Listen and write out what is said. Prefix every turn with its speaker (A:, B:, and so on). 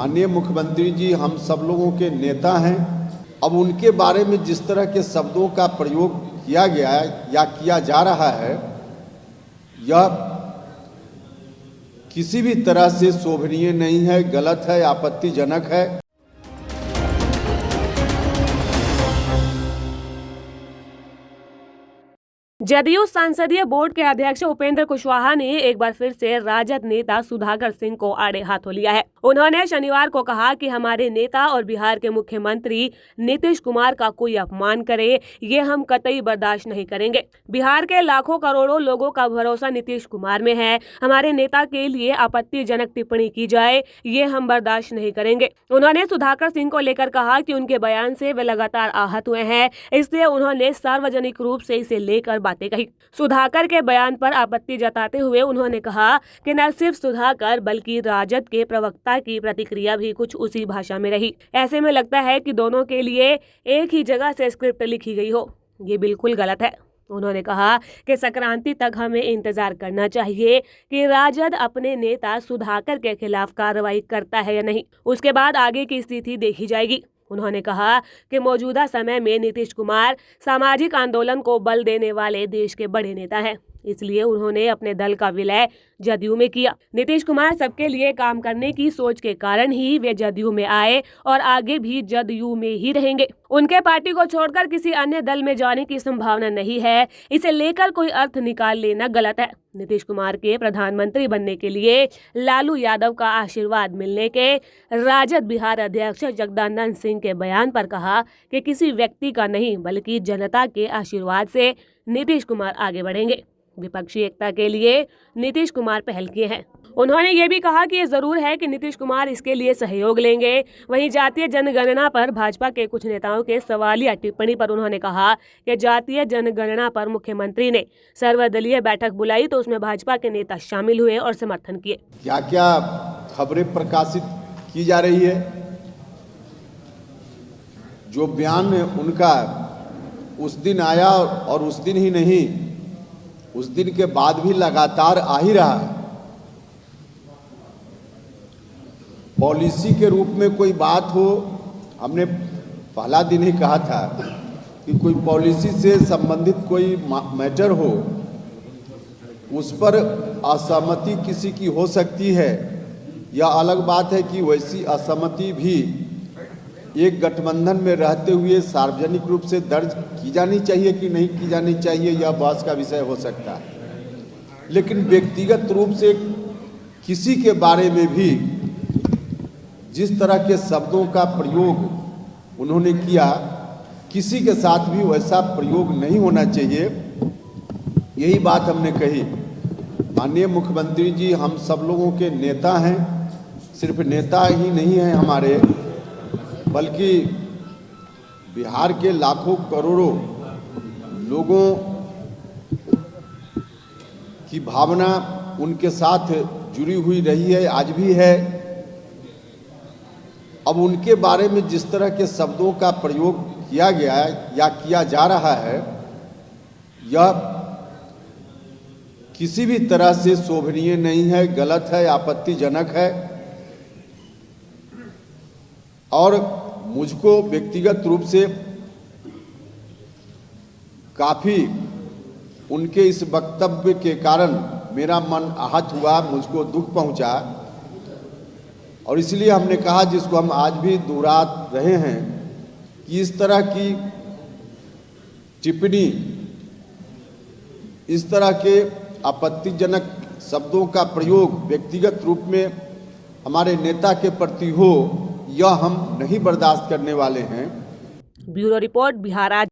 A: माननीय मुख्यमंत्री जी हम सब लोगों के नेता हैं। अब उनके बारे में जिस तरह के शब्दों का प्रयोग किया गया है या किया जा रहा है, यह किसी भी तरह से शोभनीय नहीं है, गलत है, आपत्तिजनक है।
B: जदयू संसदीय बोर्ड के अध्यक्ष उपेंद्र कुशवाहा ने एक बार फिर से राजद नेता सुधाकर सिंह को आड़े हाथों लिया है। उन्होंने शनिवार को कहा कि हमारे नेता और बिहार के मुख्यमंत्री नीतीश कुमार का कोई अपमान करे, ये हम कतई बर्दाश्त नहीं करेंगे। बिहार के लाखों करोड़ों लोगों का भरोसा नीतीश कुमार में है। हमारे नेता के लिए आपत्तिजनक टिप्पणी की जाए, ये हम बर्दाश्त नहीं करेंगे। उन्होंने सुधाकर सिंह को लेकर कहा कि उनके बयान से वे लगातार आहत हुए हैं, इसलिए उन्होंने सार्वजनिक रूप से इसे लेकर बातें कही। सुधाकर के बयान पर आपत्ति जताते हुए उन्होंने कहा कि न सिर्फ सुधाकर बल्कि राजद के प्रवक्ता की प्रतिक्रिया भी कुछ उसी भाषा में रही। ऐसे में लगता है कि दोनों के लिए एक ही जगह से स्क्रिप्ट लिखी गई हो। ये बिल्कुल गलत है। उन्होंने कहा कि संक्रांति तक हमें इंतजार करना चाहिए कि राजद अपने नेता सुधाकर के खिलाफ कार्रवाई करता है या नहीं, उसके बाद आगे की स्थिति देखी जाएगी। उन्होंने कहा कि मौजूदा समय में नीतीश कुमार सामाजिक आंदोलन को बल देने वाले देश के बड़े नेता हैं, इसलिए उन्होंने अपने दल का विलय जदयू में किया। नीतीश कुमार सबके लिए काम करने की सोच के कारण ही वे जदयू में आए और आगे भी जदयू में ही रहेंगे। उनके पार्टी को छोड़कर किसी अन्य दल में जाने की संभावना नहीं है। इसे लेकर कोई अर्थ निकाल लेना गलत है। नीतीश कुमार के प्रधानमंत्री बनने के लिए लालू यादव का आशीर्वाद मिलने के राजद बिहार अध्यक्ष जगदानंद सिंह के बयान पर कहा कि किसी व्यक्ति का नहीं बल्कि जनता के आशीर्वाद से नीतीश कुमार आगे बढ़ेंगे। विपक्षी एकता के लिए नीतीश कुमार पहल किए हैं। उन्होंने ये भी कहा कि ये जरूर है कि नीतीश कुमार इसके लिए सहयोग लेंगे। वहीं जातीय जनगणना पर भाजपा के कुछ नेताओं के सवालिया टिप्पणी पर उन्होंने कहा कि जातीय जनगणना पर मुख्यमंत्री ने सर्वदलीय बैठक बुलाई तो उसमें भाजपा के नेता शामिल हुए और समर्थन किए।
A: क्या क्या खबरें प्रकाशित की जा रही है, जो बयान उनका उस दिन आया और उस दिन ही नहीं, उस दिन के बाद भी लगातार आ ही रहा है। पॉलिसी के रूप में कोई बात हो, हमने पहला दिन ही कहा था कि कोई पॉलिसी से संबंधित कोई मैटर हो, उस पर असहमति किसी की हो सकती है। यह अलग बात है कि वैसी असहमति भी एक गठबंधन में रहते हुए सार्वजनिक रूप से दर्ज की जानी चाहिए कि नहीं की जानी चाहिए, यह बहस का विषय हो सकता है। लेकिन व्यक्तिगत रूप से किसी के बारे में भी जिस तरह के शब्दों का प्रयोग उन्होंने किया, किसी के साथ भी वैसा प्रयोग नहीं होना चाहिए। यही बात हमने कही। माननीय मुख्यमंत्री जी हम सब लोगों के नेता हैं। सिर्फ नेता ही नहीं हैं हमारे, बल्कि बिहार के लाखों करोड़ों लोगों की भावना उनके साथ जुड़ी हुई रही है, आज भी है। अब उनके बारे में जिस तरह के शब्दों का प्रयोग किया गया है या किया जा रहा है, यह किसी भी तरह से शोभनीय नहीं है, गलत है, आपत्तिजनक है। और मुझको व्यक्तिगत रूप से काफ़ी उनके इस वक्तव्य के कारण मेरा मन आहत हुआ, मुझको दुख पहुंचा। और इसलिए हमने कहा, जिसको हम आज भी दोहरा रहे हैं, कि इस तरह की टिप्पणी, इस तरह के आपत्तिजनक शब्दों का प्रयोग व्यक्तिगत रूप में हमारे नेता के प्रति हो, यह हम नहीं बर्दाश्त करने वाले हैं।
B: ब्यूरो रिपोर्ट, बिहार आज।